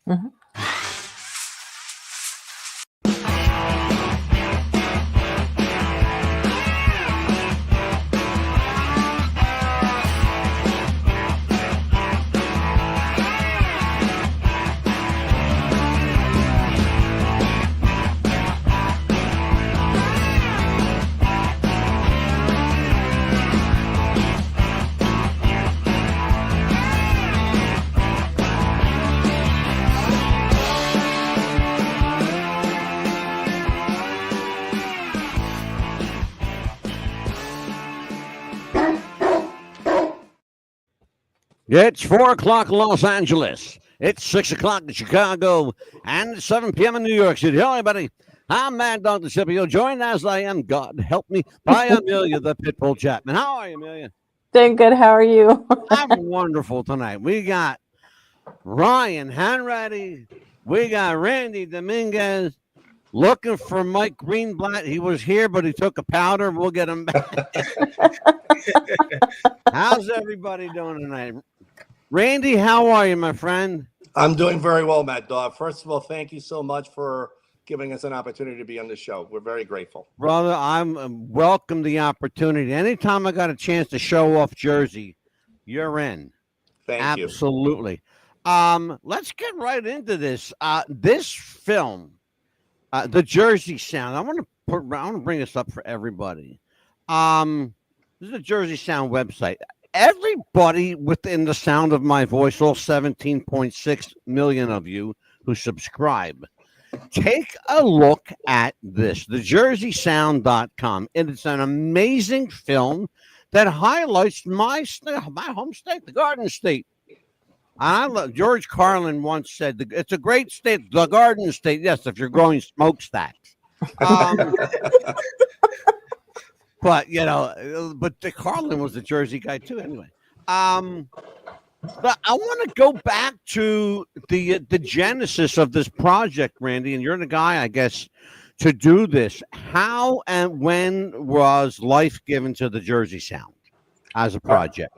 Mhm. It's 4 o'clock in Los Angeles. It's 6 o'clock in Chicago, and it's 7 p.m. in New York City. Hello, everybody. I'm Mad Dog the Scipio, joined as I am, God help me, by Amelia the Pitbull Chapman. How are you, Amelia? Doing good. How are you? I'm wonderful tonight. We got Ryan Hanratty. We got Randy Dominguez looking for Mike Greenblatt. He was here, but he took a powder. We'll get him back. How's everybody doing tonight? Randy, how are you, my friend? I'm doing very well, Matt Dog. First of all, thank you so much for giving us an opportunity to be on the show. We're very grateful. Brother, I'm welcome the opportunity. Anytime I got a chance to show off Jersey, you're in. Thank you. Absolutely. Let's get right into this. This film, the Jersey Sound. I want to bring this up for everybody. This is a Jersey Sound website. Everybody within the sound of my voice, all 17.6 million of you who subscribe, take a look at this, thejerseysound.com. And it's an amazing film that highlights my home state, the Garden State. I love, George Carlin once said, it's a great state, the Garden State. Yes, if you're growing smokestacks. But, you know, but Carlin was a Jersey guy, too, anyway. But I want to go back to the genesis of this project, Randy, and you're the guy, I guess, to do this. How and when was life given to the Jersey Sound as a project?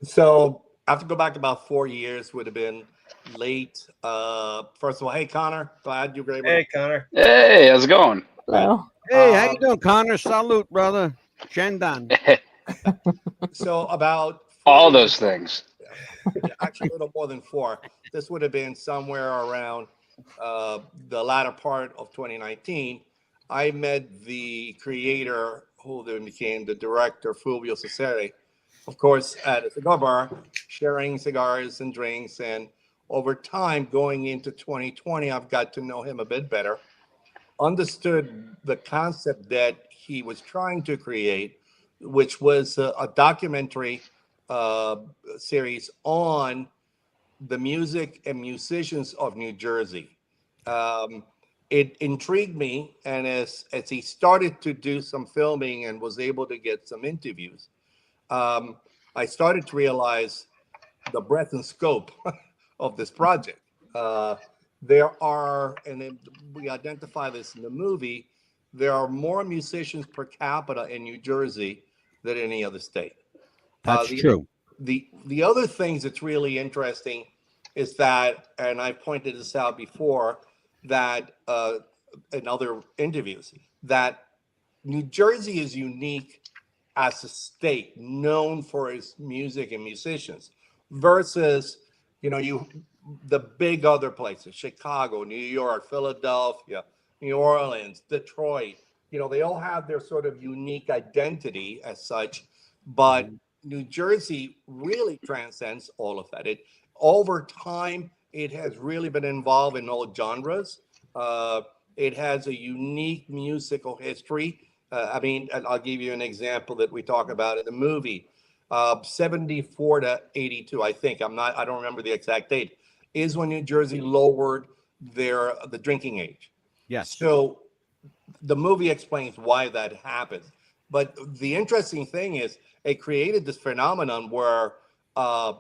So I have to go back about 4 years, would have been late. First of all, hey, Connor, glad you're able. Hey, Connor. Hey, how's it going? Hello. Hey, how you doing, Connor? Salute, brother. Shendan. So about all those things. Actually, a little more than 4. This would have been somewhere around the latter part of 2019. I met the creator, who then became the director, Fulvio Cesare, of course, at a cigar bar, sharing cigars and drinks. And over time, going into 2020, I've got to know him a bit better, understood the concept that he was trying to create, which was a documentary series on the music and musicians of New Jersey. It intrigued me, and as he started to do some filming and was able to get some interviews, I started to realize the breadth and scope of this project. There are, and we identify this in the movie, there are more musicians per capita in New Jersey than any other state. That's true. The other things that's really interesting is that, and I pointed this out before, that in other interviews, that New Jersey is unique as a state, known for its music and musicians, versus, you know, the big other places, Chicago, New York, Philadelphia, New Orleans, Detroit. You know, they all have their sort of unique identity as such, but New Jersey really transcends all of that. Over time, it has really been involved in all genres. It has a unique musical history. I mean, I'll give you an example that we talk about in the movie. 74 to 82, I think. I don't remember the exact date, is when New Jersey lowered the drinking age. Yes. So the movie explains why that happened. But the interesting thing is it created this phenomenon where a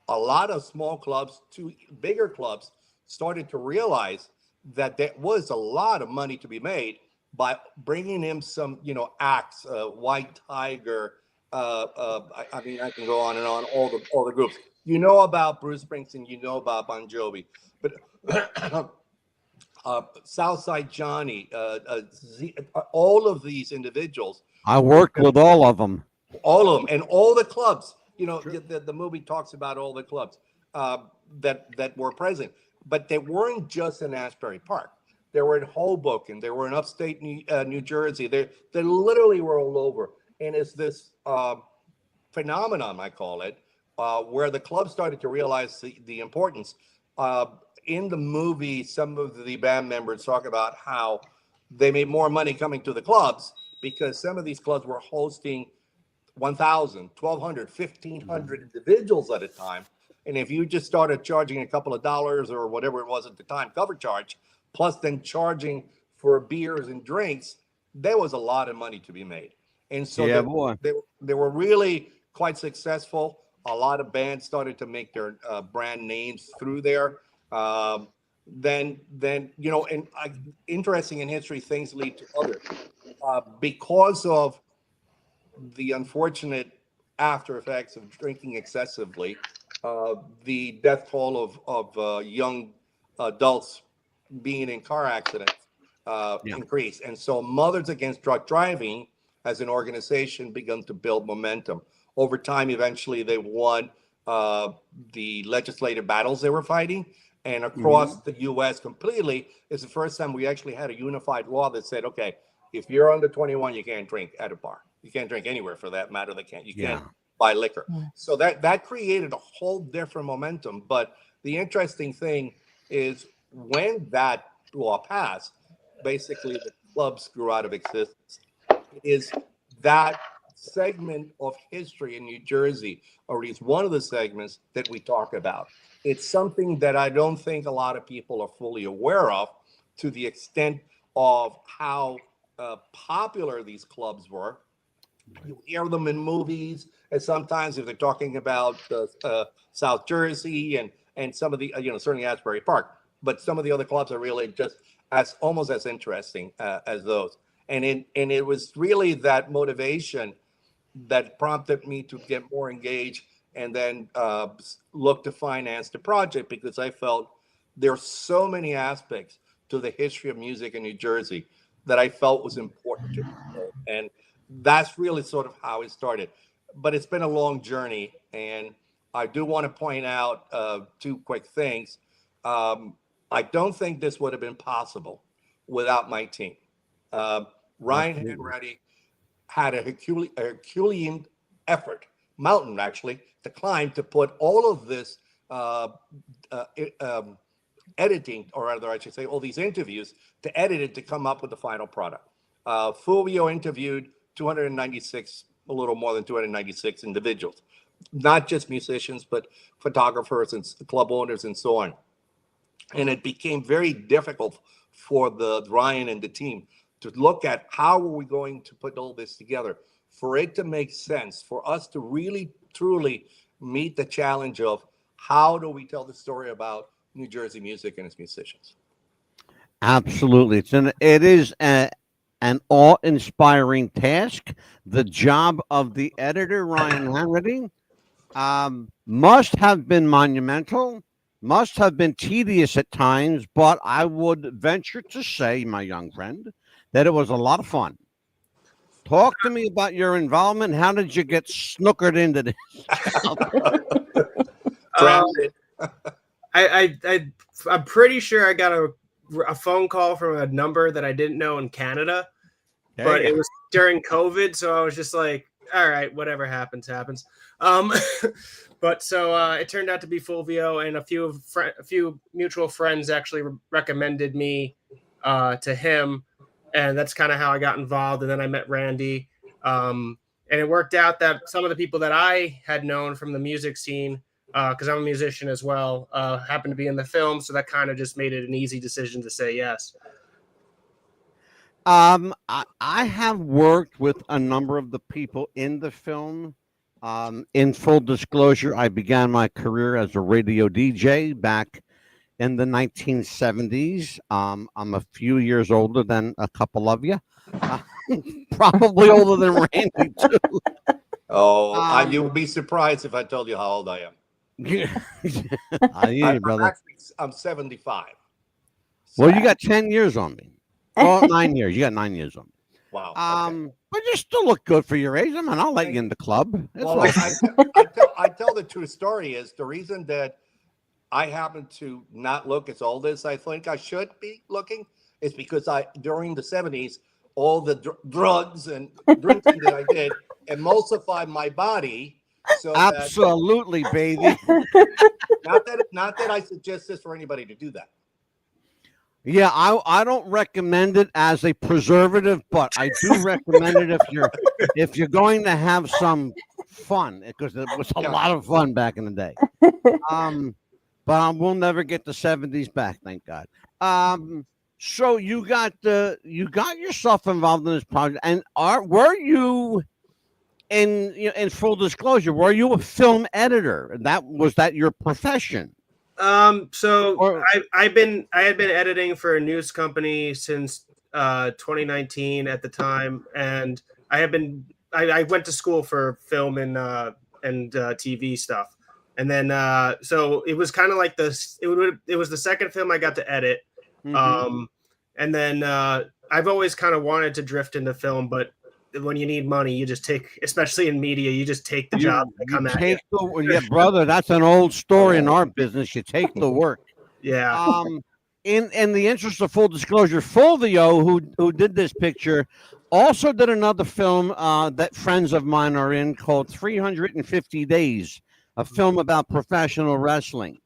lot of small clubs to bigger clubs started to realize that there was a lot of money to be made by bringing in some, you know, acts, White Tiger. I mean, I can go on and on, all the groups. You know about Bruce Springsteen, you know about Bon Jovi, but Southside Johnny, all of these individuals, I worked with all of them. all of them, and all the clubs. You know, the movie talks about all the clubs that were present, but they weren't just in Asbury Park. They were in Hoboken. They were in upstate New Jersey. They literally were all over. And it's this phenomenon, I call it, where the club started to realize the importance. In the movie, some of the band members talk about how they made more money coming to the clubs because some of these clubs were hosting 1,000, 1,200, 1,500 individuals at a time. And if you just started charging a couple of dollars or whatever it was at the time, cover charge, plus then charging for beers and drinks, there was a lot of money to be made. And so they were really quite successful. A lot of bands started to make their brand names through there. Then you know, and interesting in history, things lead to others. Because of the unfortunate after effects of drinking excessively, the death toll of young adults being in car accidents increased. And so Mothers Against Drug Driving as an organization began to build momentum. Over time, eventually they won the legislative battles they were fighting. And across the U.S. completely, it's the first time we actually had a unified law that said, okay, if you're under 21, you can't drink at a bar. You can't drink anywhere for that matter. You can't buy liquor. So that created a whole different momentum. But the interesting thing is when that law passed, basically the clubs grew out of existence. It is that segment of history in New Jersey, or at least one of the segments that we talk about. It's something that I don't think a lot of people are fully aware of, to the extent of how popular these clubs were. You hear them in movies, and sometimes if they're talking about South Jersey and some of the, certainly Asbury Park, but some of the other clubs are really just almost as interesting as those. And it was really that motivation that prompted me to get more engaged and then look to finance the project, because I felt there are so many aspects to the history of music in New Jersey that I felt was important to me. And that's really sort of how it started. But it's been a long journey, and I do want to point out two quick things. I don't think this would have been possible without my team. Ryan Henready had a Herculean effort, mountain actually, to climb to put all of this editing, or rather I should say all these interviews, to edit it to come up with the final product. Fulvio interviewed 296, a little more than 296 individuals, not just musicians, but photographers and club owners and so on. And it became very difficult for the Ryan and the team to look at how are we going to put all this together for it to make sense, for us to really, truly meet the challenge of how do we tell the story about New Jersey music and its musicians. Absolutely. It is an awe-inspiring task. The job of the editor, Ryan Henready, must have been monumental, must have been tedious at times, but I would venture to say, my young friend, that it was a lot of fun. Talk to me about your involvement. How did you get snookered into this? I'm pretty sure I got a phone call from a number that I didn't know in Canada, but it was during COVID, so I was just like, all right, whatever happens, happens. But so it turned out to be Fulvio, and a few mutual friends actually recommended me to him, and that's kind of how I got involved. And then I met Randy, and it worked out that some of the people that I had known from the music scene, because I'm a musician as well, happened to be in the film, so that kind of just made it an easy decision to say yes. I have worked with a number of the people in the film. In full disclosure, I began my career as a radio DJ back in the 1970s. I'm a few years older than a couple of you. Probably older than Randy, too. Oh, you would be surprised if I told you how old I am. I hear you, brother. I'm 75. Well, you got 10 years on me. Well, 9 years. You got 9 years on me. Wow. But you still look good for your age. I mean, I'll let you in the club. It's Well, okay. I tell the true story is the reason that I happen to not look as old as I think I should be looking is because during the 70s, all the drugs and drinking that I did emulsified my body. So Absolutely, baby. not that I suggest this for anybody to do that. Yeah, I don't recommend it as a preservative, but I do recommend it if you're going to have some fun, because it was a lot of fun back in the day. But we'll never get the 70s back, thank God. So you got yourself involved in this project, and were you in full disclosure, were you a film editor? Was that your profession? I had been editing for a news company since 2019 at the time, and I went to school for film and TV stuff, and then so it was kind of like this. It was the second film I got to edit, and then I've always kind of wanted to drift into film, but when you need money, you just take, especially in media, you just take the job that come at you. Yeah, brother, that's an old story in our business. You take the work. Yeah. In the interest of full disclosure, Fulvio, who did this picture, also did another film that friends of mine are in called 350 Days, a film about professional wrestling.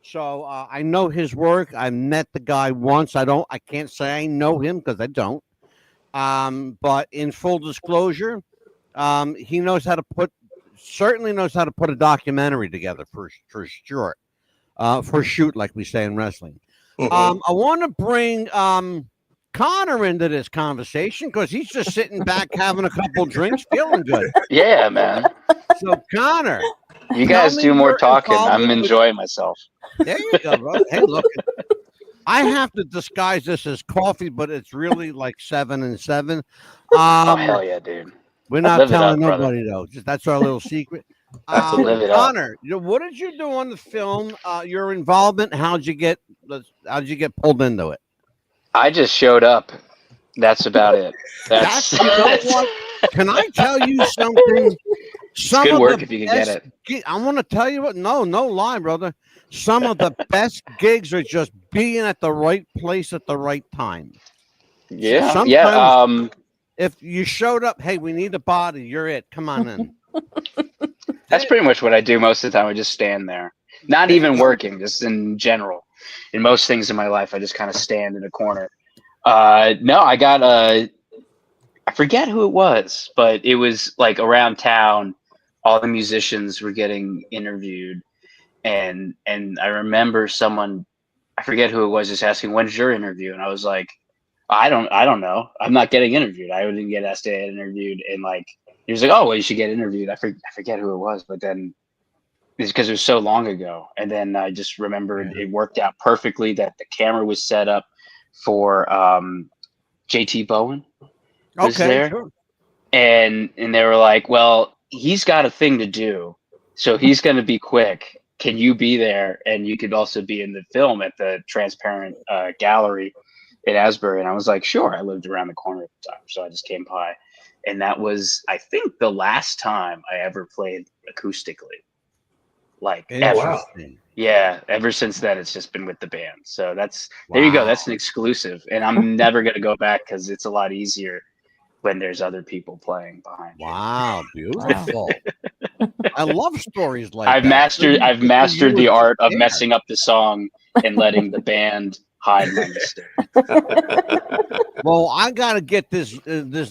So I know his work. I met the guy once. I can't say I know him because I don't. But in full disclosure, he certainly knows how to put a documentary together for sure, for shoot, like we say in wrestling. I want to bring Connor into this conversation because he's just sitting back having a couple drinks, feeling good. Yeah, man. So Connor, you guys do more talking. I'm enjoying myself. There you go, bro. Hey, look. I have to disguise this as coffee, but it's really like 7 and 7. Oh hell yeah, dude! We're not telling nobody though. That's our little secret. Connor, what did you do on the film? Your involvement? How'd you get pulled into it? I just showed up. That's about it. You know what? Can I tell you something? Good work if you can get it. I want to tell you what. No lie, brother. Some of the best gigs are just being at the right place at the right time. Yeah. Sometimes if you showed up, hey, we need a body. You're it. Come on in. That's pretty much what I do most of the time. I just stand there, not even working, just in general. In most things in my life, I just kind of stand in a corner. No, I got I forget who it was, but it was like around town. All the musicians were getting interviewed. And I remember someone, I forget who it was, just asking, "When's your interview?" And I was like, I don't know. I'm not getting interviewed. I didn't get asked to get interviewed. And like, he was like, "Oh, well, you should get interviewed." I forget who it was, but then it's because it was so long ago. And then I just remembered it worked out perfectly that the camera was set up for JT Bowen was there. Sure. And they were like, "Well, he's got a thing to do, so he's going to be quick. Can you be there? And you could also be in the film at the Transparent Gallery in Asbury." And I was like, sure. I lived around the corner at the time, so I just came by. And that was, I think, the last time I ever played acoustically. Like, ever. Yeah, ever since then, it's just been with the band. So there you go. That's an exclusive. And I'm never going to go back because it's a lot easier when there's other people playing behind you. Wow, beautiful. I love stories like I've mastered the art of messing up the song and letting the band hide my mistake. Well, I gotta get this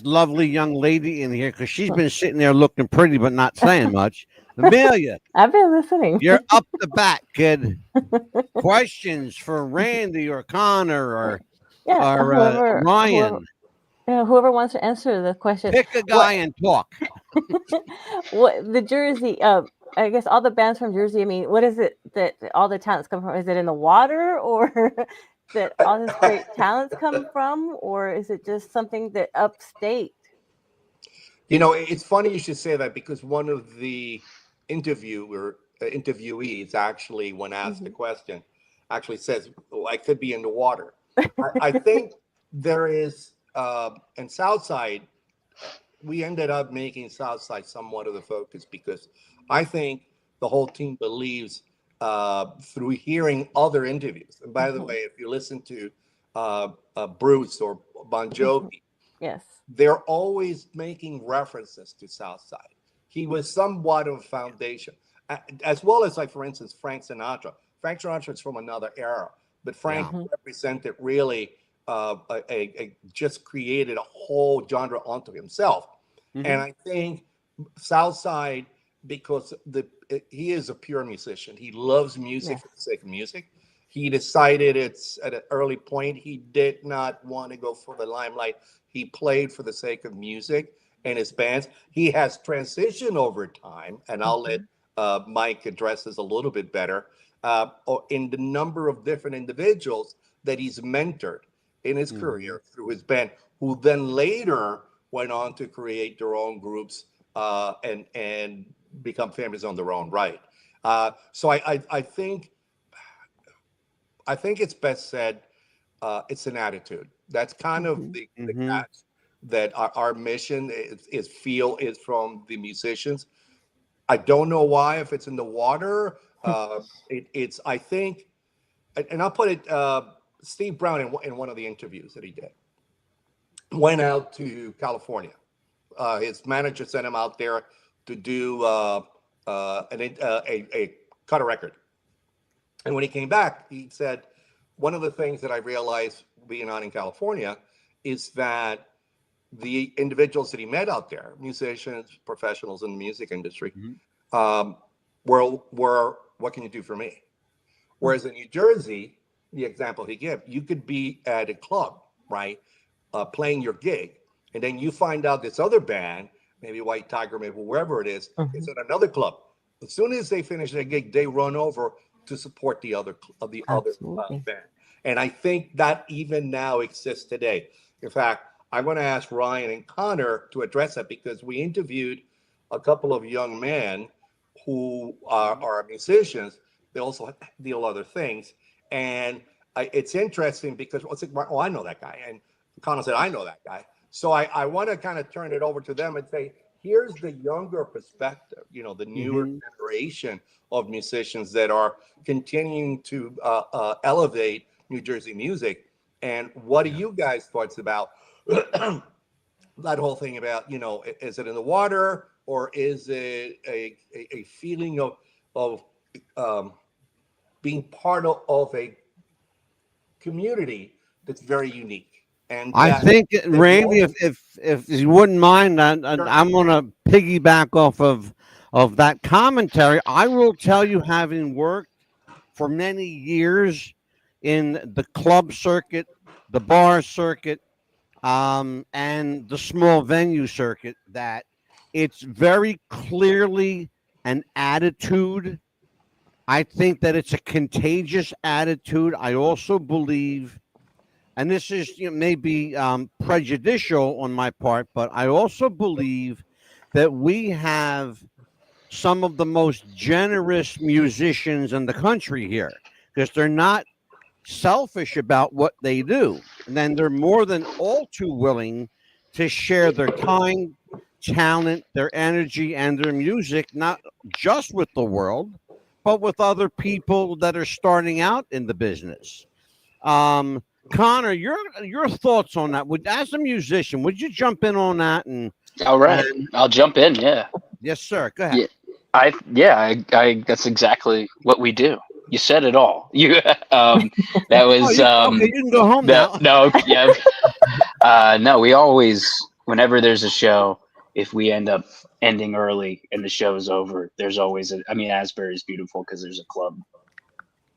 lovely young lady in here because she's been sitting there looking pretty but not saying much. Amelia, I've been listening. You're up the bat, kid. Questions for Randy or Connor or Ryan. Whoever wants to answer the question. Pick a guy and talk. What the Jersey? I guess all the bands from Jersey. I mean, what is it that all the talents come from? Is it in the water, or that all these great talents come from, or is it just something that upstate? You know, it's funny you should say that because one of the interviewees actually, when asked the question, actually says, "Well, I could be in the water." I think there is, and Southside, we ended up making Southside somewhat of the focus because I think the whole team believes through hearing other interviews. And by the way, if you listen to Bruce or Bon Jovi, Yes. they're always making references to Southside. He was somewhat of a foundation, as well as, like, for instance, Frank Sinatra. Frank Sinatra is from another era, but Frank represented really just created a whole genre unto himself. And I think Southside, because he is a pure musician, he loves music for the sake of music. He decided it's at an early point he did not want to go for the limelight. He played for the sake of music and his bands. He has transitioned over time, and I'll let Mike address this a little bit better, in the number of different individuals that he's mentored in his career through his band, who then later went on to create their own groups and become famous on their own right. So I think it's best said, it's an attitude. That's kind of the catch, that our mission is from the musicians. I don't know why, if it's in the water. It's I think, and I'll put it. Steve Brown in one of the interviews that he did went out to California. His manager sent him out there to do cut a record. And when he came back, he said, one of the things that I realized being out in California is that the individuals that he met out there, musicians, professionals in the music industry, were what can you do for me? Whereas in New Jersey, the example he gave, you could be at a club, right, playing your gig, and then you find out this other band, maybe White Tiger, maybe wherever it is at another club. As soon as they finish their gig, they run over to support the other band. And I think that even now exists today. In fact, I'm going to ask Ryan and Connor to address that, because we interviewed a couple of young men who are musicians. They also deal other things. And it's interesting because I know that guy. And Connor said, I know that guy. So I want to kind of turn it over to them and say, here's the younger perspective, the newer generation of musicians that are continuing to elevate New Jersey music. And what are you guys' thoughts about that whole thing about, is it in the water, or is it a feeling of being part of a community that's very unique? And I think, Randy, if you wouldn't mind, I'm going to piggyback off of that commentary. I will tell you, having worked for many years in the club circuit, the bar circuit, and the small venue circuit, that it's very clearly an attitude. I think that it's a contagious attitude. I also believe, and this is maybe prejudicial on my part, but I also believe that we have some of the most generous musicians in the country here, because they're not selfish about what they do. And then they're more than all too willing to share their time, talent, their energy, and their music, not just with the world, but with other people that are starting out in the business. Connor, your thoughts on that? As a musician, would you jump in on that? And all right, I'll jump in. Yeah. Yes, sir. Go ahead. I that's exactly what we do. You said it all. That was okay, you can go home now. No, yeah. No, we always, whenever there's a show, if we end up ending early and the show is over, there's always Asbury's beautiful because there's a club.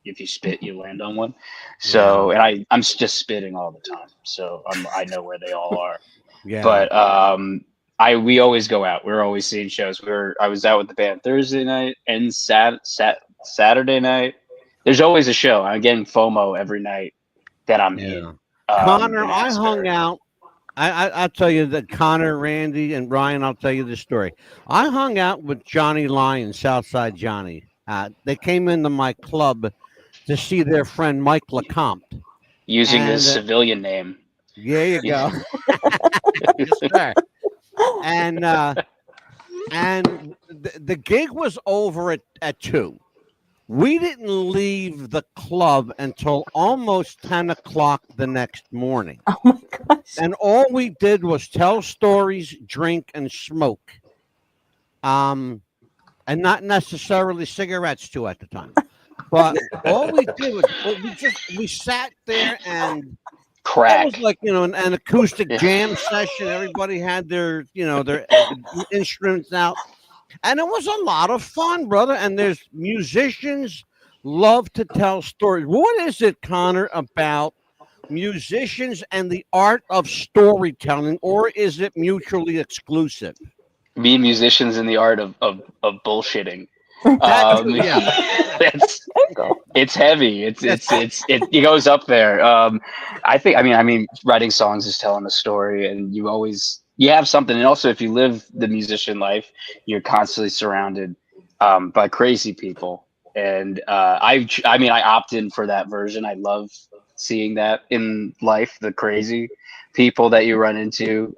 If you spit, you land on one. So, and I'm just spitting all the time. So I know where they all are. Yeah. But we always go out. We're always seeing shows. I was out with the band Thursday night and Saturday night. There's always a show. I'm getting FOMO every night that I'm in. Connor, I hung out. I'll tell you that Connor, Randy, and Ryan, I'll tell you the story. I hung out with Johnny Lyon, Southside Johnny. They came into my club to see their friend Mike LeCompte. using And, his civilian name. There you go. Yes, sir. And the gig was over at 2. We didn't leave the club until almost 10 o'clock the next morning. Oh my gosh. And all we did was tell stories, drink, and smoke. And not necessarily cigarettes too at the time. But all we did was we sat there and Crack. it was like, an acoustic jam session. Everybody had their instruments out. And it was a lot of fun, brother. And there's musicians love to tell stories. What is it, Connor, about musicians and the art of storytelling, or is it mutually exclusive? Me and musicians in the art of bullshitting. Yeah. It's heavy. It goes up there. I mean, writing songs is telling a story, and you have something. And also, if you live the musician life, you're constantly surrounded by crazy people. And I opt in for that version. I love seeing that in life, the crazy people that you run into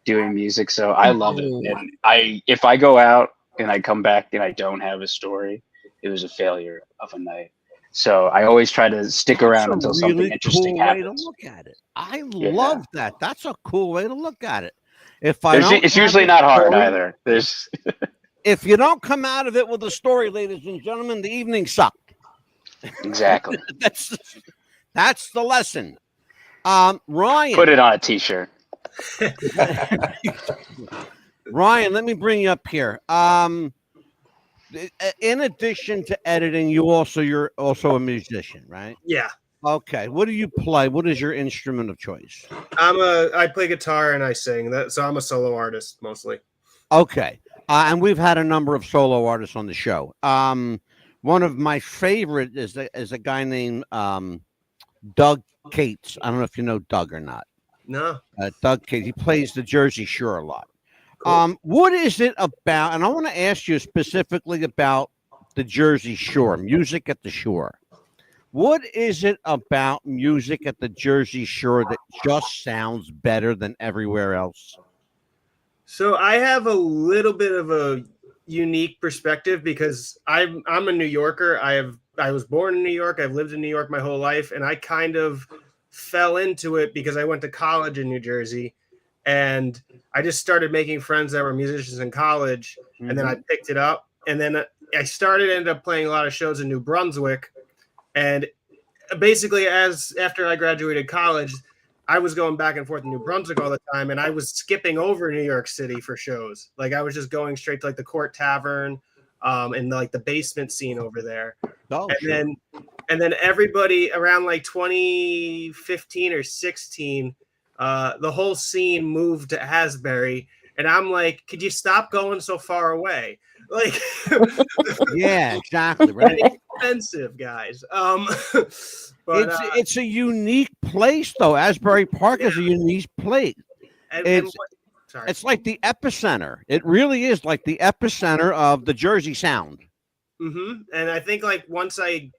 doing music. So I love it. And if I go out and I come back and I don't have a story, it was a failure of a night. So I always try to stick around until something interesting happens. Way to look at it. I love that. That's a cool way to look at it. It's usually not hard either. If you don't come out of it with a story, ladies and gentlemen, the evening sucked. Exactly. That's the lesson. Ryan, put it on a t-shirt. Ryan, let me bring you up here. In addition to editing, you're also a musician, right? Yeah. Okay. What do you play? What is your instrument of choice? I play guitar and I sing. So I'm a solo artist mostly. Okay. And we've had a number of solo artists on the show. One of my favorite is a guy named Doug Cates. I don't know if you know Doug or not. No. Doug Cates. He plays the Jersey Shore a lot. Cool. What is it about? And I want to ask you specifically about the Jersey Shore, music at the shore. What is it about music at the Jersey Shore that just sounds better than everywhere else? So I have a little bit of a unique perspective because I'm a New Yorker. I was born in New York. I've lived in New York my whole life, and I kind of fell into it because I went to college in New Jersey, and I just started making friends that were musicians in college, and then I picked it up, and then I ended up playing a lot of shows in New Brunswick, and basically after I graduated college, I was going back and forth in New Brunswick all the time, and I was skipping over New York City for shows. Like I was just going straight to like the Court Tavern, and like the basement scene over there. Oh, and then everybody around like 2015 or 16, the whole scene moved to Asbury, and I'm like, could you stop going so far away? Like, yeah, exactly, right. Expensive, guys. But, it's a unique place, though. Asbury Park is a unique place. It's like the epicenter. It really is like the epicenter of the Jersey Sound. Mm-hmm. And I think like once I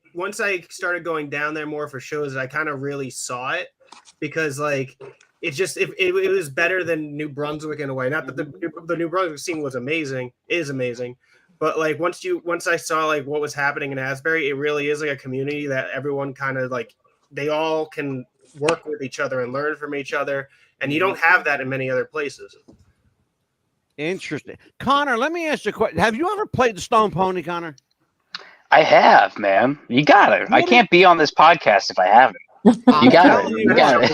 started going down there more for shows, I kind of really saw it because like it was better than New Brunswick in a way. Not that the New Brunswick scene is amazing, but like once I saw like what was happening in Asbury, it really is like a community that everyone kind of like they all can work with each other and learn from each other, and you don't have that in many other places. Interesting. Connor, let me ask you a question. Have you ever played the Stone Pony, Connor? I have, man. You got it. I can't be on this podcast if I haven't. You got it. You got it.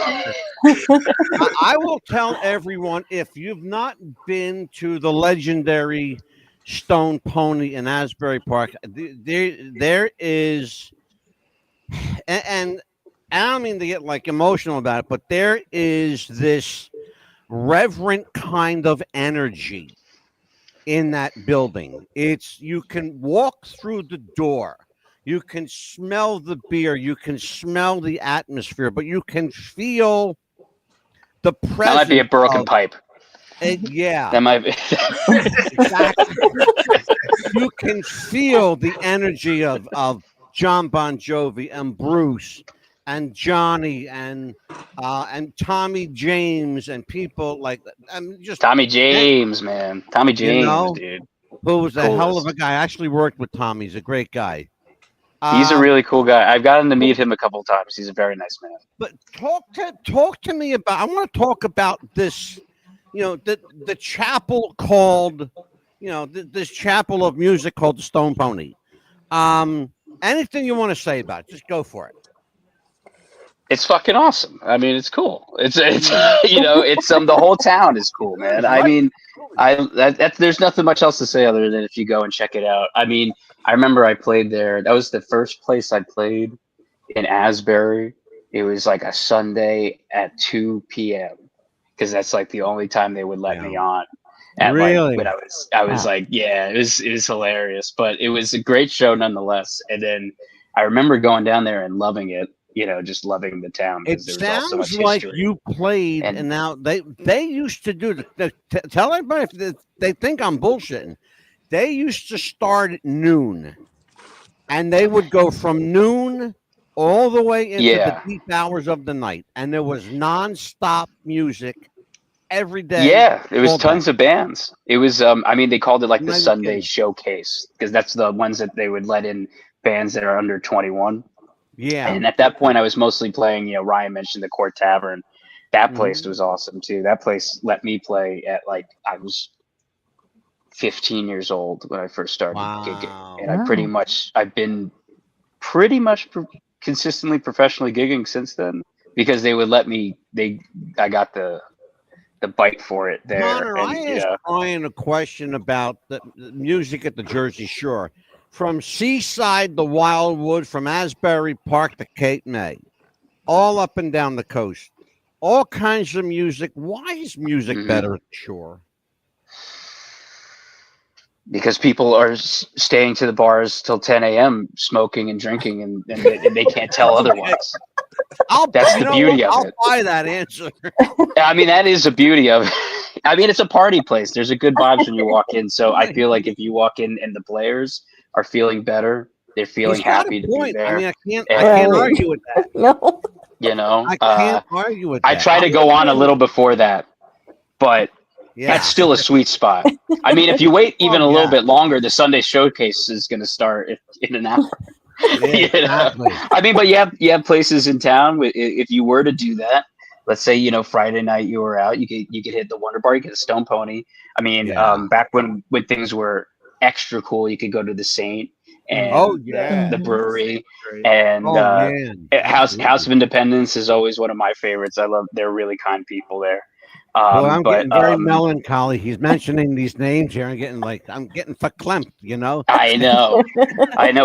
I will tell everyone, if you've not been to the legendary Stone Pony in Asbury Park, there is, and I don't mean to get like emotional about it, but there is this reverent kind of energy in that building. You can walk through the door, you can smell the beer, you can smell the atmosphere, but you can feel the presence. That might be a broken pipe. Yeah, that might be. Exactly. You can feel the energy of John Bon Jovi and Bruce and Johnny and Tommy James and people like that. I mean, just Tommy James, man. Tommy you James, know, dude. who was a hell of Coolest. a guy. I actually worked with Tommy. He's a great guy. He's a really cool guy. I've gotten to meet him a couple times. He's a very nice man. But talk to me about. I want to talk about this. You know, the chapel called, this chapel of music called the Stone Pony. Anything you want to say about it, just go for it. It's fucking awesome. I mean, it's cool. It's it's the whole town is cool, man. I mean, there's nothing much else to say other than if you go and check it out. I mean, I remember I played there. That was the first place I played in Asbury. It was like a Sunday at 2 p.m. because that's like the only time they would let me on. At Really? But I was like, yeah, it was hilarious, but it was a great show nonetheless. And then I remember going down there and loving it. Just loving the town. It There was all so much sounds like history. you played, and now they used to do tell everybody if they think I'm bullshitting. They used to start at noon, and they would go from noon all the way into the deep hours of the night, and there was nonstop music every day. Yeah, it was tons of bands. It was I mean, they called it like the Sunday showcase because that's the ones that they would let in bands that are under 21. Yeah. And at that point I was mostly playing, Ryan mentioned the Court Tavern. That place was awesome too. That place let me play at I was 15 years old when I first started gigging. And I've been pretty much consistently professionally gigging since then because they would let me I got the bite for it there. Connor, I asked Brian a question about the music at the Jersey Shore. From Seaside to Wildwood, from Asbury Park to Cape May, all up and down the coast, all kinds of music. Why is music better at the shore? Because people are staying to the bars till 10 a.m. smoking and drinking, and they can't tell otherwise. That's the beauty of it. I'll buy that answer. I mean, that is the beauty of it. I mean, it's a party place. There's a good vibes when you walk in. So I feel like if you walk in and the players are feeling better, they're feeling happy to be there. I mean, I can't argue with that. No. I can't argue with that. I try to go on a little before that, but that's still a sweet spot. I mean, if you wait even a little bit longer, the Sunday showcase is going to start in an hour. Exactly. I mean, but you have places in town. If you were to do that, let's say Friday night you were out, you could hit the Wonder Bar, you get a Stone Pony. I mean, back when things were extra cool, you could go to the Saint and the brewery and House of Independence is always one of my favorites. They're really kind people there. I'm getting very melancholy. He's mentioning these names here. I'm getting verklempt, I know.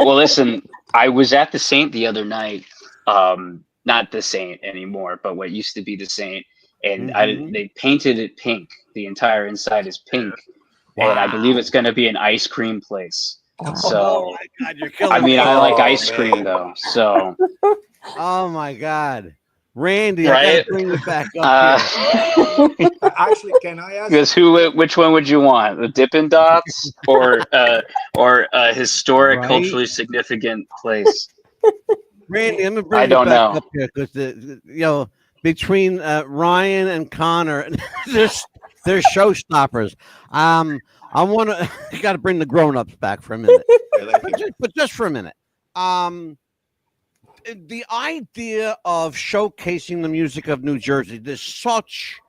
Well, listen, I was at the Saint the other night. Not the Saint anymore, but what used to be the Saint. And they painted it pink. The entire inside is pink. Wow. And I believe it's going to be an ice cream place. So, my God, you're killing me. I like ice cream, though. So, oh, my God. Randy, right? I gotta bring you back up here. Actually, can I ask? Because which one would you want? The Dippin' Dots or a historic, culturally significant place? Randy, I'm gonna bring you back up here because between Ryan and Connor, they're showstoppers. I want to. You got to bring the grown-ups back for a minute, but just for a minute. The idea of showcasing the music of New Jersey, there's such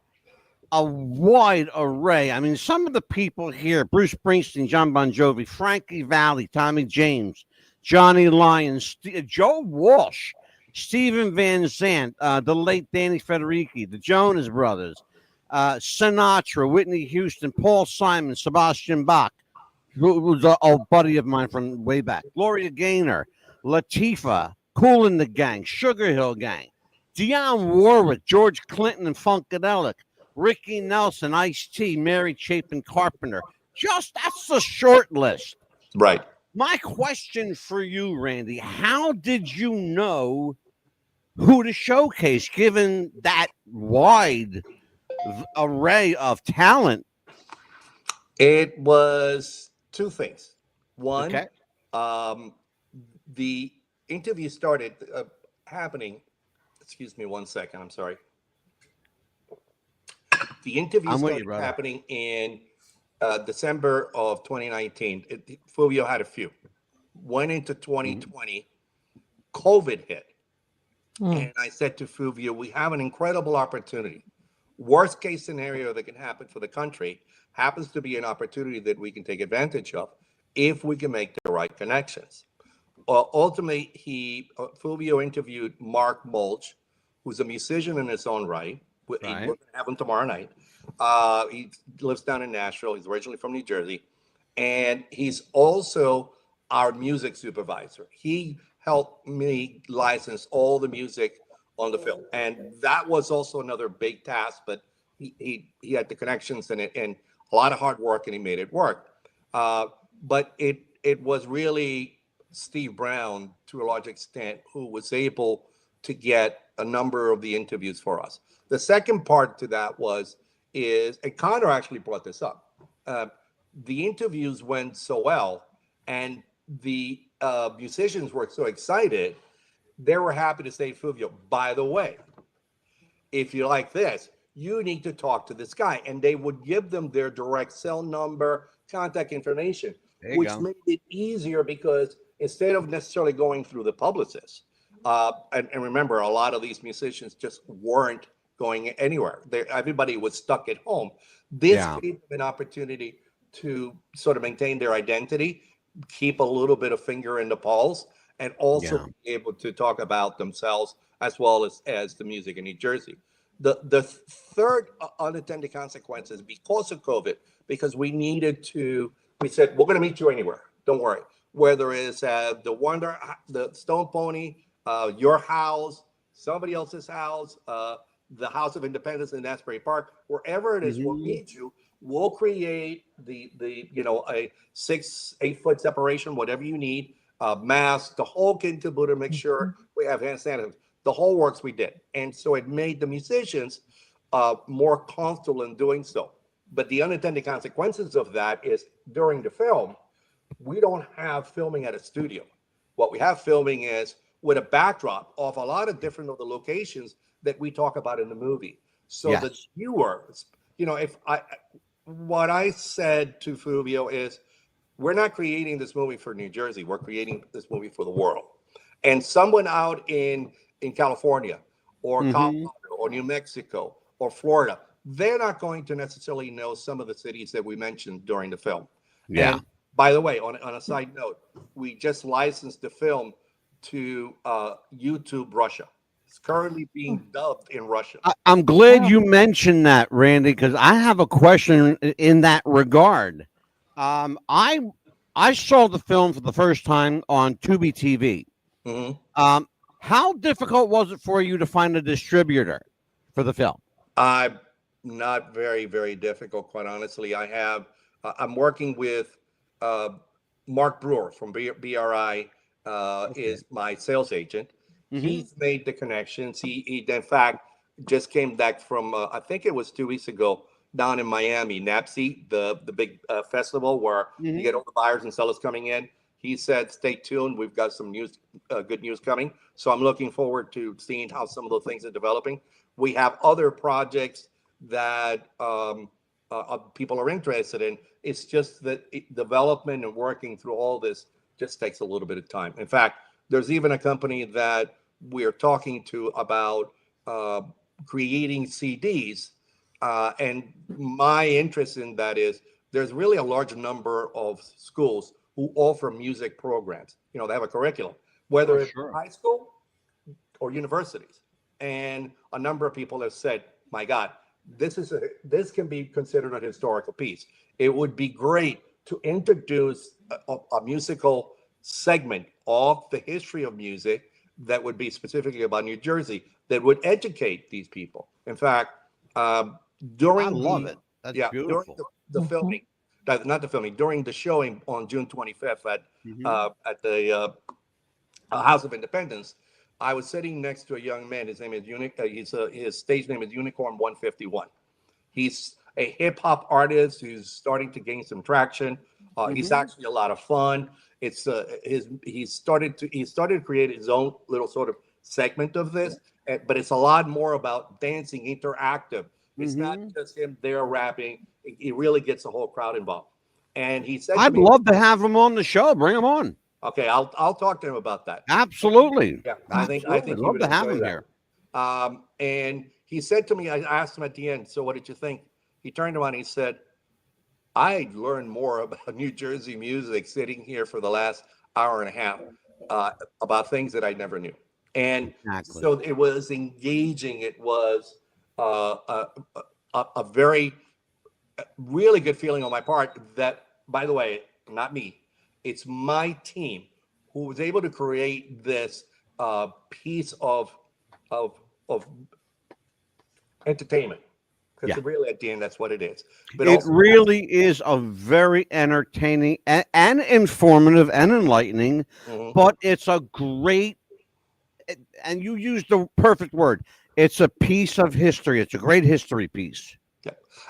a wide array. I mean, some of the people here, Bruce Springsteen, John Bon Jovi, Frankie Valli, Tommy James, Johnny Lyons, Joe Walsh, Stephen Van Zandt, the late Danny Federici, the Jonas Brothers, Sinatra, Whitney Houston, Paul Simon, Sebastian Bach, who was a buddy of mine from way back, Gloria Gaynor, Latifah, Kool and the Gang, Sugar Hill Gang, Dionne Warwick, George Clinton and Funkadelic, Ricky Nelson, Ice-T, Mary Chapin Carpenter. That's a short list. Right. My question for you, Randy, how did you know who to showcase given that wide array of talent? It was two things. One, the interview started happening excuse me 1 second. I'm sorry. The interview I'm with you, started brother. happening in December of 2019. Fulvio had a few. Went into 2020. COVID hit. And I said to Fulvio, we have an incredible opportunity. Worst case scenario that can happen for the country happens to be an opportunity that we can take advantage of if we can make the right connections. Ultimately, Fulvio interviewed Mark Mulch, who's a musician in his own right. We're Right. going to have him tomorrow night. He lives down in Nashville. He's originally from New Jersey. And he's also our music supervisor. He helped me license all the music on the film. And that was also another big task, but he had the connections and a lot of hard work, and he made it work. But it was really Steve Brown, to a large extent, who was able to get a number of the interviews for us. The second part to that and Connor actually brought this up. The interviews went so well, and the musicians were so excited, they were happy to say, Fulvio, by the way, if you like this, you need to talk to this guy. And they would give them their direct cell number, contact information, which made it easier because instead of necessarily going through the publicist, and remember, a lot of these musicians just weren't going anywhere. Everybody was stuck at home. This gave them an opportunity to sort of maintain their identity, keep a little bit of finger in the pulse, and also be able to talk about themselves as well as the music in New Jersey. The third unintended consequences because of COVID, because we said, we're going to meet you anywhere. Don't worry. Whether it's the Stone Pony, your house, somebody else's house, the House of Independence in Asbury Park, wherever it is, we'll meet you. We'll create a 6-8 foot separation, whatever you need, mask, the whole kit and caboodle, make sure we have hand sanitizer. The whole works we did. And so it made the musicians more comfortable in doing so. But the unintended consequences of that is during the film, we don't have filming at a studio. What we have filming is with a backdrop of a lot of different of the locations that we talk about in the movie. So the viewers, what I said to Fulvio is, we're not creating this movie for New Jersey. We're creating this movie for the world. And someone out in California or Colorado or New Mexico or Florida, they're not going to necessarily know some of the cities that we mentioned during the film. Yeah. And by the way, on a side note, we just licensed the film to YouTube Russia. It's currently being dubbed in Russia. I'm glad you mentioned that, Randy, because I have a question in that regard. I saw the film for the first time on Tubi TV. How difficult was it for you to find a distributor for the film? Not very, very difficult, quite honestly. I'm working with Mark Brewer from BRI, is my sales agent. He's made the connections. He in fact just came back from I think it was 2 weeks ago down in Miami, NAPSI, the big festival where you get all the buyers and sellers coming in. He said, "Stay tuned. We've got some news, good news coming." So I'm looking forward to seeing how some of those things are developing. We have other projects that people are interested in. It's just that development and working through all this just takes a little bit of time. In fact, there's even a company that we're talking to about creating CDs. And my interest in that is there's really a large number of schools who offer music programs. They have a curriculum, whether it's high school or universities. And a number of people have said, my God, this can be considered a historical piece. It would be great to introduce a musical segment of the history of music that would be specifically about New Jersey, that would educate these people. In fact, during during the filming, not the filming, during the showing on June 25th at the House of Independence, I was sitting next to a young man. His name is his stage name is Unicorn 151. He's a hip hop artist who's starting to gain some traction. He's actually a lot of fun. It's he started to create his own little sort of segment of this, but it's a lot more about dancing, interactive. It's not Mm-hmm. just him there rapping. It really gets the whole crowd involved. And he said, to I'd me, love to have him on the show. Bring him on. okay, I'll talk to him about that. Absolutely. Yeah, I think Absolutely. he Love would to have enjoy him that. here. And he said to me, I asked him at the end, so what did you think? He turned around and he said, I learned more about New Jersey music sitting here for the last hour and a half about things that I never knew. And Exactly. so it was engaging. It was a very, really good feeling on my part that, by the way, not me, it's my team who was able to create this piece of entertainment. Because Yeah. really, at the end, that's what it is. But It also, really is a very entertaining and informative and enlightening, Mhm. but it's a great, and you used the perfect word. It's a piece of history. It's a great history piece.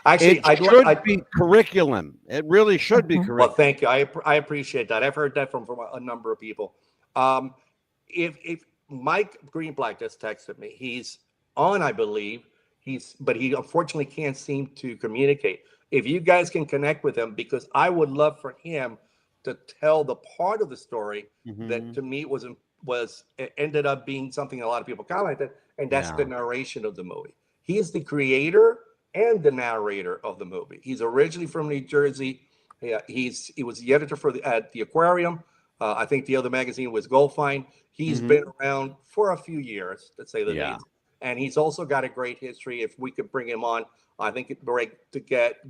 Actually, It should be curriculum. It really should be Mhm. curriculum. well, thank you. I appreciate that. I've heard that from a number of people. If Mike Greenblatt just texted me, he's on, I believe. But he unfortunately can't seem to communicate. If you guys can connect with him, because I would love for him to tell the part of the story that Mhm. to me it ended up being something a lot of people commented, and that's the Yeah. narration of the movie. He's the creator and the narrator of the movie. He's originally from New Jersey. Yeah, he was the editor at the Aquarium. I think the other magazine was Goldfine. He's Mhm. been around for a few years, to say the Yeah. least. And he's also got a great history. If we could bring him on, I think it'd be great to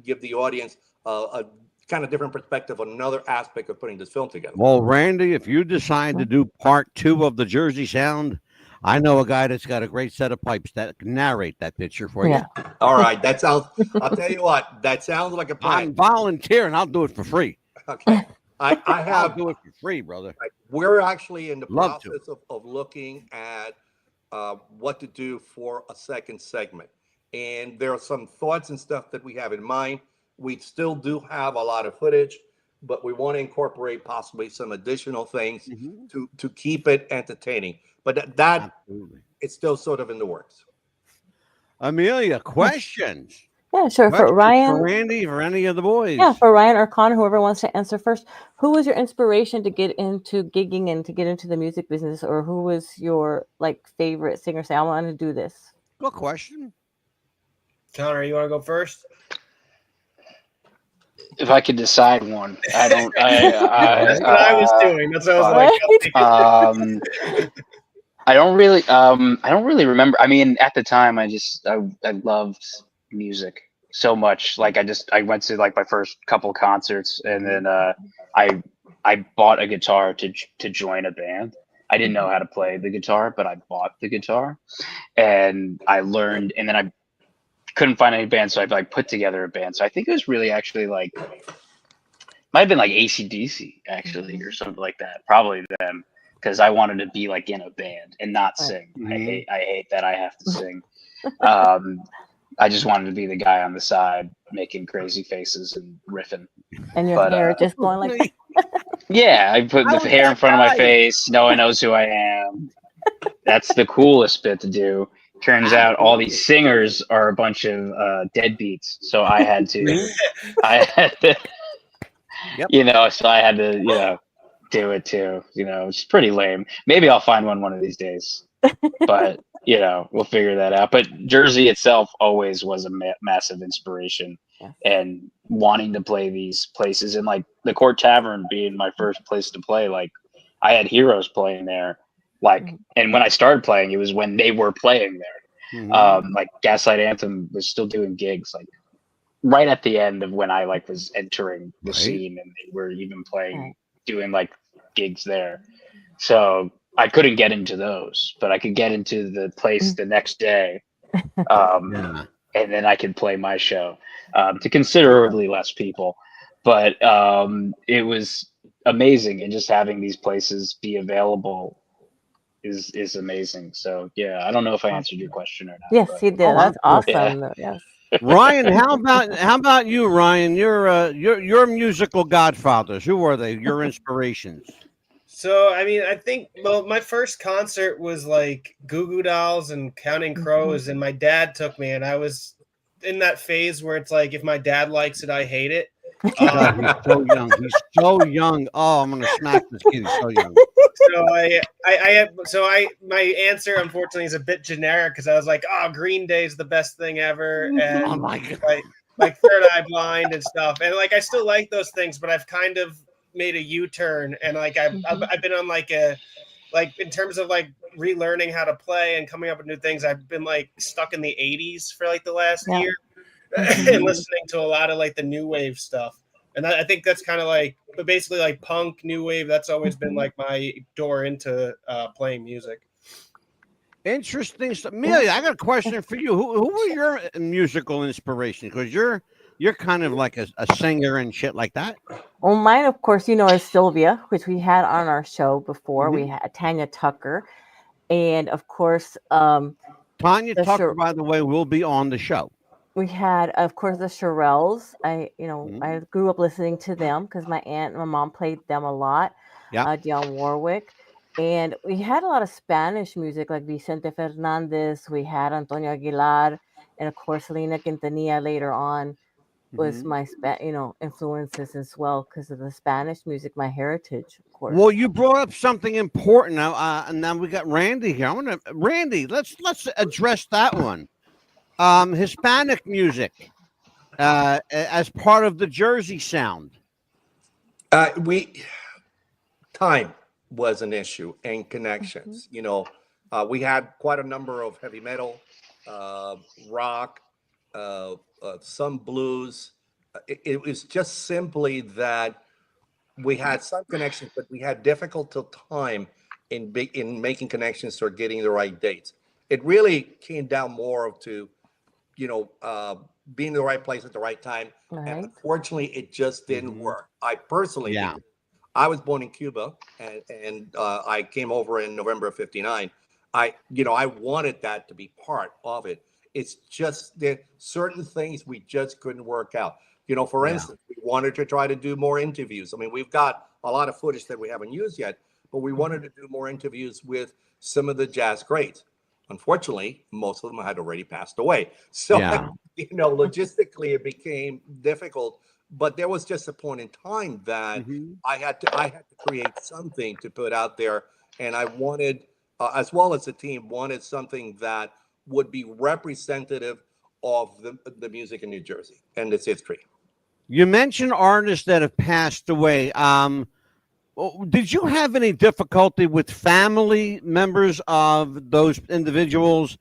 give the audience a kind of different perspective on another aspect of putting this film together. Well, Randy, if you decide to do part 2 of the Jersey Sound, I know a guy that's got a great set of pipes that can narrate that picture for you. Yeah. All right, that sounds. I'll tell you what, that sounds like a plan. I'm volunteering. I'll do it for free. Okay, I I'll have. do it for free, brother. We're actually in the Love to. process of looking at what to do for a second segment. And there are some thoughts and stuff that we have in mind. We still do have a lot of footage, but we want to incorporate possibly some additional things Mhm. to keep it entertaining. But that Absolutely. it's still sort of in the works. Amelia, questions? Yeah, sure. For Questions Ryan, for Randy, for any of the boys? yeah, for Ryan or Connor, whoever wants to answer first. Who was your inspiration to get into gigging and to get into the music business, or who was your favorite singer? Say, I want to do this. Good question. Connor, you want to go first? If I could decide one, I don't. That's what I was doing. That's what I was like. I don't really remember. I mean, at the time, I loved music so much. Like I went to like my first couple concerts, and then I bought a guitar to join a band. I didn't know how to play the guitar, but I bought the guitar, and I learned. And then I couldn't find any band, so I put together a band. So I think it was really actually might have been like AC/DC actually, or something like that. Probably them. Because I wanted to be in a band and not sing. Mhm. I hate that I have to sing. I just wanted to be the guy on the side making crazy faces and riffing. And your hair just going like Yeah, I put the was hair in that front of my guy. face. No one knows who I am. That's the coolest bit to do. Turns out all these singers are a bunch of deadbeats. So I had to, Yep. so I had to, do it too. It's pretty lame. Maybe I'll find one of these days, but we'll figure that out. But Jersey itself always was a massive inspiration, Yeah. and wanting to play these places, and the Court Tavern being my first place to play. I had heroes playing there, and when I started playing, it was when they were playing there. Mhm. Gaslight Anthem was still doing gigs right at the end of when I was entering the Right. scene, and they were even playing. Right. Doing gigs there. So I couldn't get into those, but I could get into the place the next day. Yeah. And then I could play my show to considerably less people. But it was amazing, and just having these places be available is amazing. So yeah, I don't know if I answered your question or not. yes, but- he did. Oh, That's I'm- awesome. Yes. Ryan, how about you, Ryan? Your musical godfathers. Who are they? Your inspirations? So, I mean, I think, well, my first concert was like Goo Goo Dolls and Counting Crows, and my dad took me, and I was in that phase where it's like, if my dad likes it, I hate it. God, he's so young. He's so young. Oh, I'm gonna smack this kid. He's so young. My answer, unfortunately, is a bit generic because I was like, oh, Green Day is the best thing ever, and Oh my God. like Third Eye Blind and stuff, and like I still like those things, but I've kind of made a U-turn, and like I've been on like in terms of like relearning how to play and coming up with new things, I've been like stuck in the 80s for like the last year and listening to a lot of like the new wave stuff. And I think that's kind of like, but basically like punk, new wave, that's always been like my door into playing music. Interesting stuff. Amelia, I got a question for you. Who were your musical inspirations? Because you're kind of like a singer and shit like that. Well, mine, of course, is Sylvia, which we had on our show before. We had Tanya Tucker, and of course, Tanya Tucker, by the way, will be on the show. We had, of course, the Shirelles. I grew up listening to them because my aunt and my mom played them a lot. Yeah, Dionne Warwick. And we had a lot of Spanish music like Vicente Fernandez. We had Antonio Aguilar, and of course, Selena Quintanilla later on was my influences as well because of the Spanish music, my heritage, of course. Well, you brought up something important now, and now we got Randy here. Randy, let's address that one. Hispanic music as part of the Jersey sound. Time was an issue and connections. We had quite a number of heavy metal, rock, some blues. It was just simply that we had some connections, but we had difficult time in making connections or getting the right dates. It really came down more to, being in the right place at the right time. Right. And unfortunately, it just didn't work. I personally, I was born in Cuba, and I came over in November of '59. I wanted that to be part of it. It's just that certain things we just couldn't work out. For instance, we wanted to try to do more interviews. I mean, we've got a lot of footage that we haven't used yet, but we wanted to do more interviews with some of the jazz greats. Unfortunately, most of them had already passed away. So, logistically, it became difficult. But there was just a point in time that I had to create something to put out there, and I wanted, as well as the team, wanted something that would be representative of the music in New Jersey and its history. You mentioned artists that have passed away. Did you have any difficulty with family members of those individuals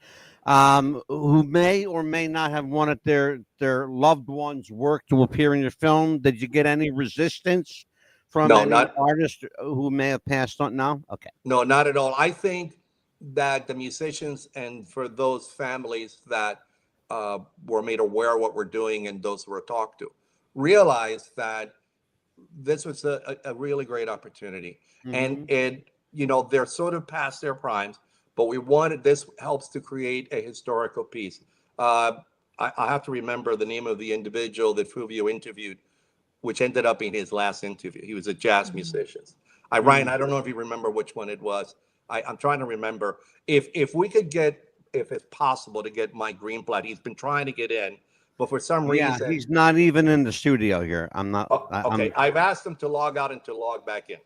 who may or may not have wanted their loved ones' work to appear in your film? Did you get any resistance from any artists who may have passed on? No? Okay. No, not at all. I think that the musicians and for those families that were made aware of what we're doing and those who were talked to realized that this was a really great opportunity. And they're sort of past their primes, but we wanted, this helps to create a historical piece. I have to remember the name of the individual that Fulvio interviewed, which ended up being his last interview. He was a jazz musician. Ryan, I don't know if you remember which one it was. I'm trying to remember. If we could get, if it's possible to get Mike Greenblatt, he's been trying to get in, but for some reason he's not even in the studio here. I'm not. Okay, I've asked him to log out and to log back in.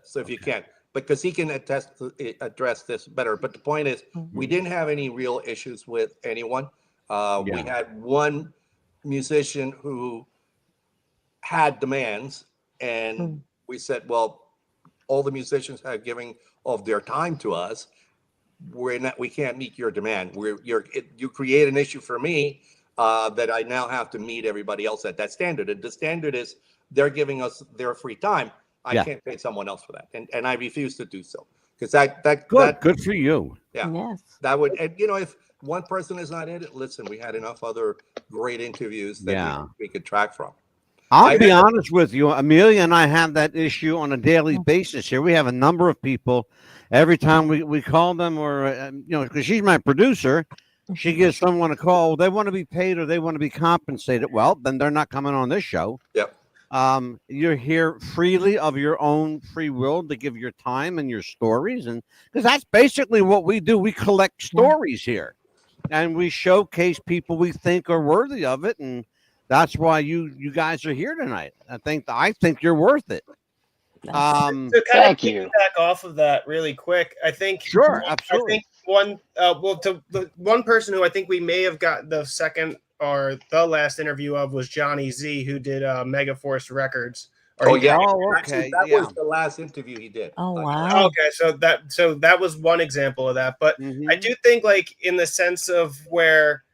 So if you can, because he can address this better. But the point is, we didn't have any real issues with anyone. We had one musician who had demands, and we said, well, all the musicians are giving of their time to us. We can't meet your demand. You create an issue for me that I now have to meet everybody else at that standard. And the standard is they're giving us their free time. I can't pay someone else for that, and I refuse to do so because that good for you. Yeah, yes, that would, and if one person is not in it, listen, we had enough other great interviews that we could track from. I'll be honest with you, Amelia and I have that issue on a daily basis here. We have a number of people. Every time we call them, or because she's my producer, she gives someone a call. They want to be paid or they want to be compensated. Well, then they're not coming on this show. Yep. You're here freely of your own free will to give your time and your stories, and because that's basically what we do. We collect stories here, and we showcase people we think are worthy of it, and that's why you guys are here tonight. I think you're worth it. To kind of Thank you. piggyback off of that really quick, I think Sure, absolutely. I think the one person who I think we may have got the second or the last interview of was Johnny Z, who did Megaforce Records. Oh yeah, okay. actually, that was the last interview he did. Oh wow. Okay, so that was one example of that. But I do think, like, in the sense of where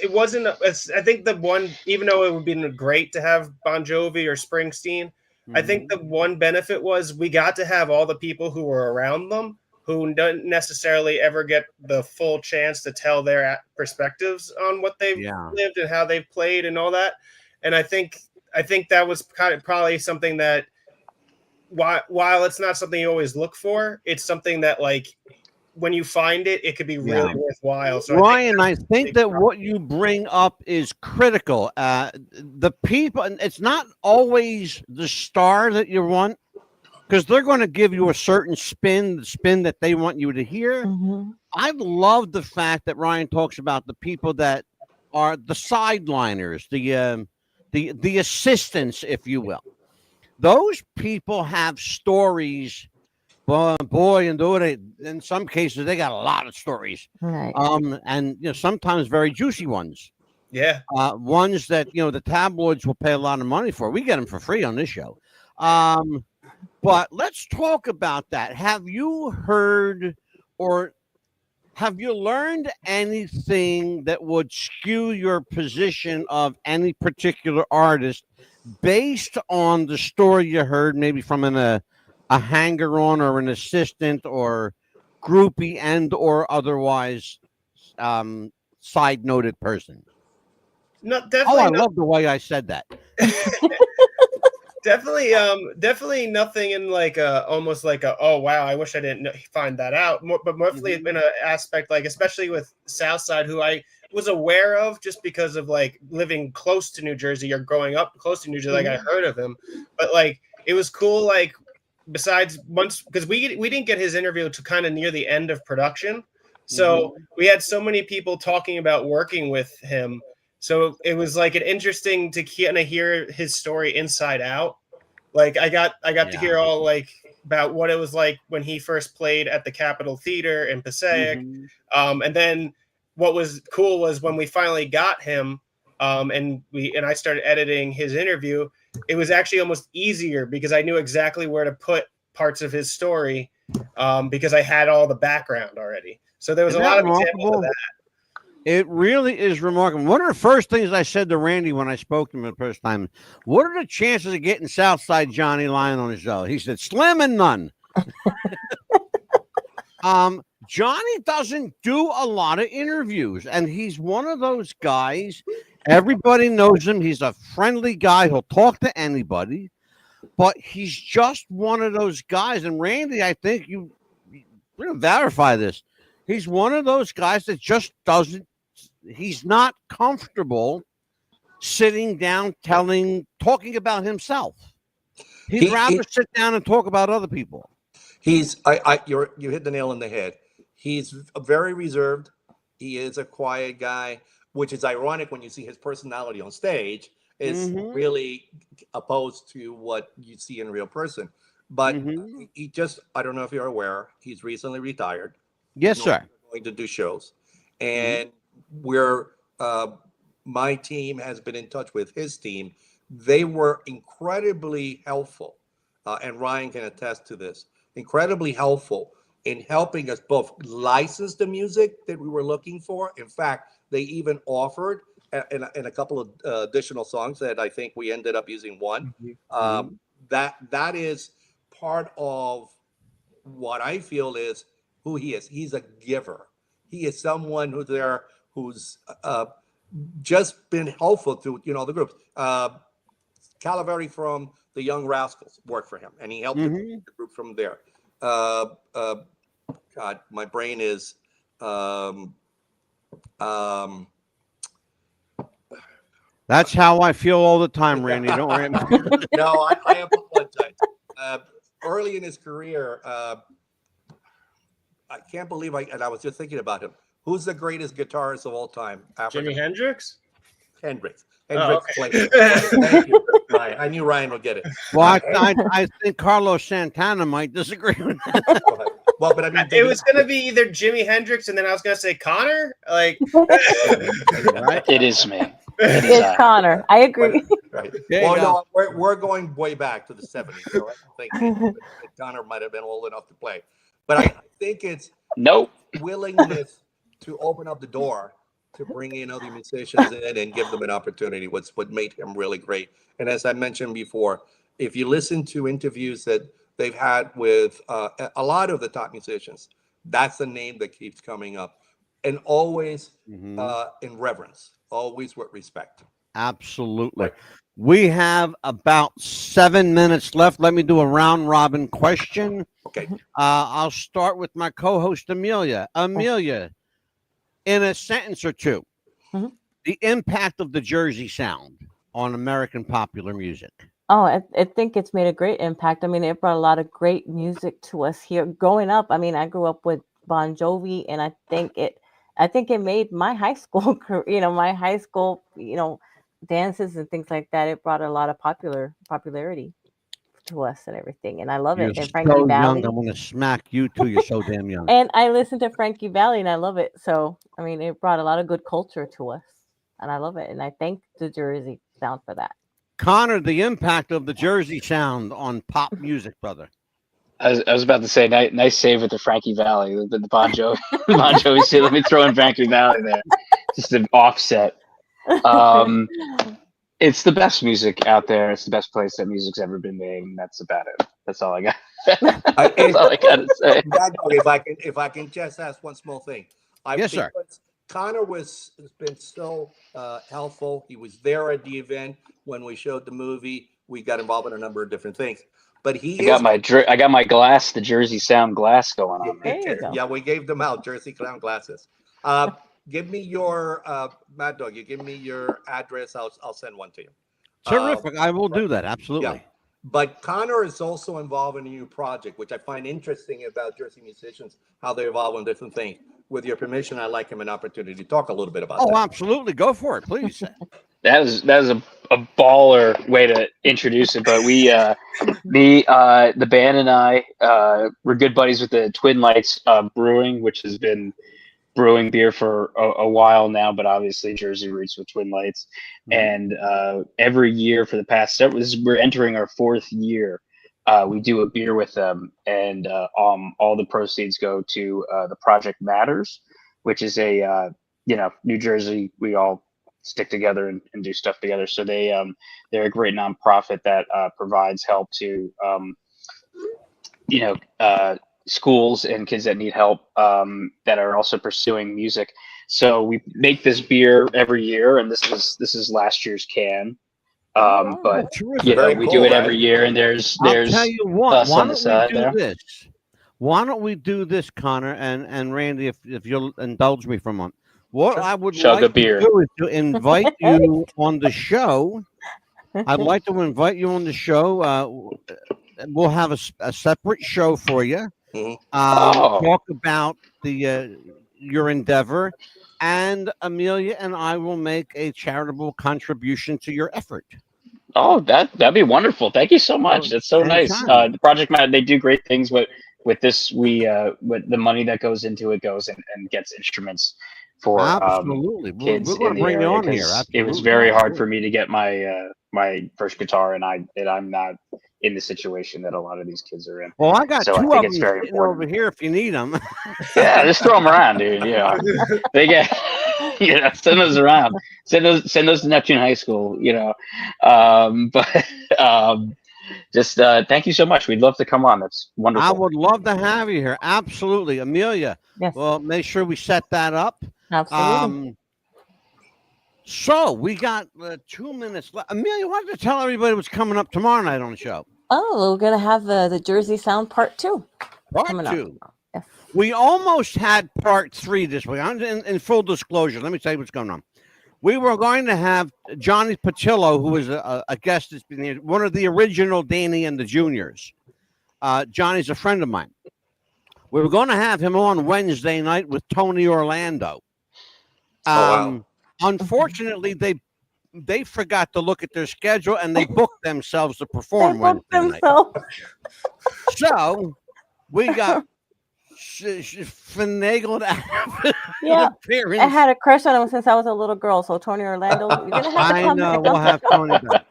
it wasn't. I think the one, even though it would be great to have Bon Jovi or Springsteen, I think the one benefit was we got to have all the people who were around them who don't necessarily ever get the full chance to tell their perspectives on what they've lived and how they've played and all that. And I think that was kind of probably something that, while it's not something you always look for, it's something that, like, when you find it, it could be really worthwhile. So Ryan, I think that what you bring up is critical. The people, and it's not always the star that you want, because they're going to give you a certain spin, the spin that they want you to hear. I love the fact that Ryan talks about the people that are the sideliners, the assistants, if you will. Those people have stories. Boy, and in some cases they got a lot of stories, Right. and sometimes very juicy ones. Yeah, ones that the tabloids will pay a lot of money for. We get them for free on this show. But let's talk about that. Have you heard or have you learned anything that would skew your position of any particular artist based on the story you heard, maybe from a hanger-on or an assistant or groupie and or otherwise side-noted person? No, definitely. I love the way I said that. Definitely nothing in like almost like oh wow, I wish I didn't find that out. But mostly in an aspect, like, especially with Southside, who I was aware of just because of, like, living close to New Jersey or growing up close to New Jersey. Like, I heard of him, but, like, it was cool. Like, besides once, because we didn't get his interview to kind of near the end of production, so we had so many people talking about working with him. So it was like an interesting to kind of hear his story inside out. Like, I got to hear all, like, about what it was like when he first played at the Capitol Theater in Passaic. And then what was cool was when we finally got him, and I started editing his interview, it was actually almost easier because I knew exactly where to put parts of his story, because I had all the background already. So there was a lot of examples of that. It really is remarkable. One of the first things I said to Randy when I spoke to him the first time, what are the chances of getting Southside Johnny Lyon on his show? He said, slim and none. Johnny doesn't do a lot of interviews, and he's one of those guys. Everybody knows him. He's a friendly guy. He'll talk to anybody, but he's just one of those guys. And Randy, I think you're going to verify this. He's one of those guys that just he's not comfortable sitting down talking about himself. He'd rather sit down and talk about other people. You hit the nail on the head. He's very reserved. He is a quiet guy, which is ironic when you see his personality on stage is really opposed to what you see in a real person. But he just, I don't know if you're aware, he's recently retired. Yes, sir. Going to do shows. And my team has been in touch with his team. They were incredibly helpful. And Ryan can attest to this. Incredibly helpful in helping us both license the music that we were looking for. In fact, they even offered in a couple of additional songs that I think we ended up using one. That is part of what I feel is who he is. He's a giver. He is someone who's just been helpful to the groups. Calaveri from the Young Rascals worked for him, and he helped the group from there. God, my brain is That's how I feel all the time, Randy. Don't worry. No, I apologize. Early in his career, I can't believe and I was just thinking about him. Who's the greatest guitarist of all time? Jimi Hendrix? Hendrix. Oh, Hendrix okay. played. Thank you, Ryan. I knew Ryan would get it. Well, I think Carlos Santana might disagree with that. Well, but I mean, It was going to be either Jimi Hendrix and then I was going to say Connor. Like, Right? It is me. It's Connor. I agree. Right. There you Well, go. no, we're going way back to the 70s, so I don't think Connor might have been old enough to play. But I think it's Nope. willingness to open up the door to bring in other musicians in and give them an opportunity. What made him really great. And as I mentioned before, if you listen to interviews that they've had with a lot of the top musicians, that's the name that keeps coming up, and always in reverence, always with respect. Absolutely. We have about 7 minutes left. Let me do a round robin question. Okay. I'll start with my co-host Amelia. Amelia, in a sentence or two, the impact of the Jersey sound on American popular music. Oh, I think it's made a great impact. I mean, it brought a lot of great music to us here. Growing up, I mean, I grew up with Bon Jovi, and I think it made my high school, my high school, dances and things like that. It brought a lot of popularity to us and everything, and I love You're it. And so Frankie Valli. young. I'm going to smack you too. You're so damn young. And I listen to Frankie Valli, and I love it. So, I mean, it brought a lot of good culture to us, and I love it. And I thank the Jersey sound for that. Connor, the impact of the Jersey sound on pop music, brother. I was about to say, nice save with the Frankie Valli, the Bon Jovi. Bon Jovi. So let me throw in Frankie Valli there, just an offset. It's the best music out there. It's the best place that music's ever been made, and that's about it. That's all I got. That's all I got to say. If I can just ask one small thing. Yes, sir. Connor has been so helpful. He was there at the event when we showed the movie. We got involved in a number of different things. But I got my glass, the Jersey Sound glass going on. There you go. Yeah, we gave them out, Jersey Clown glasses. Give me your Mad Dog. You give me your address. I'll send one to you. Terrific. I will do that. Absolutely. Yeah. But Connor is also involved in a new project, which I find interesting about Jersey musicians, how they evolve in different things. With your permission, I'd like him an opportunity to talk a little bit about that. Oh, absolutely. Go for it, please. That was a baller way to introduce it. But the band and I, we're good buddies with the Twin Lights Brewing, which has been brewing beer for a while now, but obviously Jersey roots with Twin Lights. And every year for the past we're entering our 4th year. We do a beer with them, and all the proceeds go to the Project Matters, which is a New Jersey. We all stick together and do stuff together. So they're a great nonprofit that provides help to schools and kids that need help that are also pursuing music. So we make this beer every year, and this is last year's can. But we do it every year, and there's I'll tell you what. us on the side there. Why don't we do this, Connor and Randy, if you'll indulge me for a moment? What I would like to do is to invite you on the show. I'd like to invite you on the show. We'll have a separate show for you. Talk about your endeavor, and Amelia and I will make a charitable contribution to your effort. Oh, that'd be wonderful. Thank you so much. That's so nice. The Project Matter, they do great things with this. We with the money that goes into it goes and gets instruments for kids we're going to bring you on here. It was very hard for me to get my my first guitar, and I'm not in the situation that a lot of these kids are in. Well, I got two of them sitting over here if you need them. Yeah, just throw them around, dude. They get, send those around. Send those to Neptune High School. Just thank you so much. We'd love to come on. That's wonderful. I would love to have you here. Absolutely, Amelia. Yes. Well, make sure we set that up. Absolutely. So we got 2 minutes left. Amelia, why don't you tell everybody what's coming up tomorrow night on the show? Oh, we're gonna have the Jersey Sound Part 2. Part 2. Yes. We almost had Part 3 this week. In full disclosure, let me tell you what's going on. we were going to have Johnny Patillo, who was a guest, that's been here, one of the original Danny and the Juniors. Johnny's a friend of mine. We were going to have him on Wednesday night with Tony Orlando. Wow. Unfortunately, they forgot to look at their schedule and they booked themselves to perform They booked Wednesday night. themselves. So we got finagled out of Yeah, appearance. I had a crush on him since I was a little girl. So Tony Orlando, you're gonna have to I come know. back. We'll have Tony back.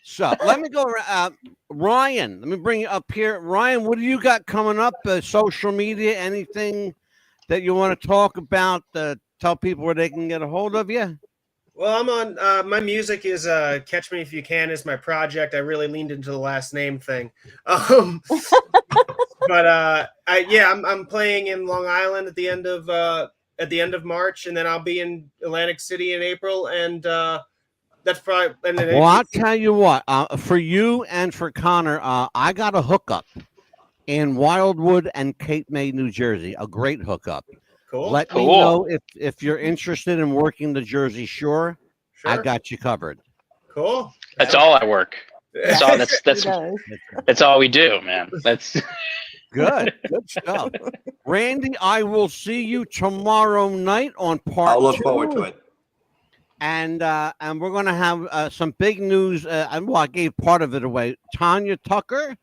So let me go. Ryan, let me bring you up here. Ryan, what do you got coming up? Social media, anything that you want to talk about? Tell people where they can get a hold of you. Well, I'm on. My music is "Catch Me If You Can" is my project. I really leaned into the last name thing, but I'm playing in Long Island at the end of March, and then I'll be in Atlantic City in April, and that's probably. And then Well, I'll tell you what. For you and for Connor, I got a hookup in Wildwood and Cape May, New Jersey. A great hookup. cool. Let me know if you're interested in working the Jersey Shore. Sure. I got you covered. Cool. That's all I work. That's all. He That's all we do, man. That's Good stuff. Randy, I will see you tomorrow night on part I'll look 2. forward to it. And we're going to have some big news. I gave part of it away. Tanya Tucker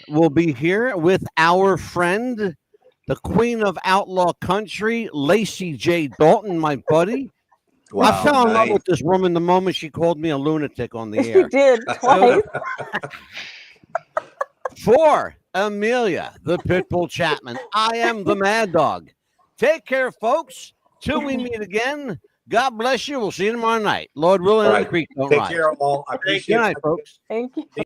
will be here with our friend, the queen of outlaw country, Lacey J. Dalton, my buddy. Wow, I fell in love nice. with this woman the moment she called me a lunatic on the She air. did twice. For Amelia, the Pitbull Chapman, I am the Mad Dog. Take care, folks. Till we meet again. God bless you. We'll see you tomorrow night. Lord willing, All and right. the creek don't Take rise. care, all. I appreciate Good night, it. folks. Thank you.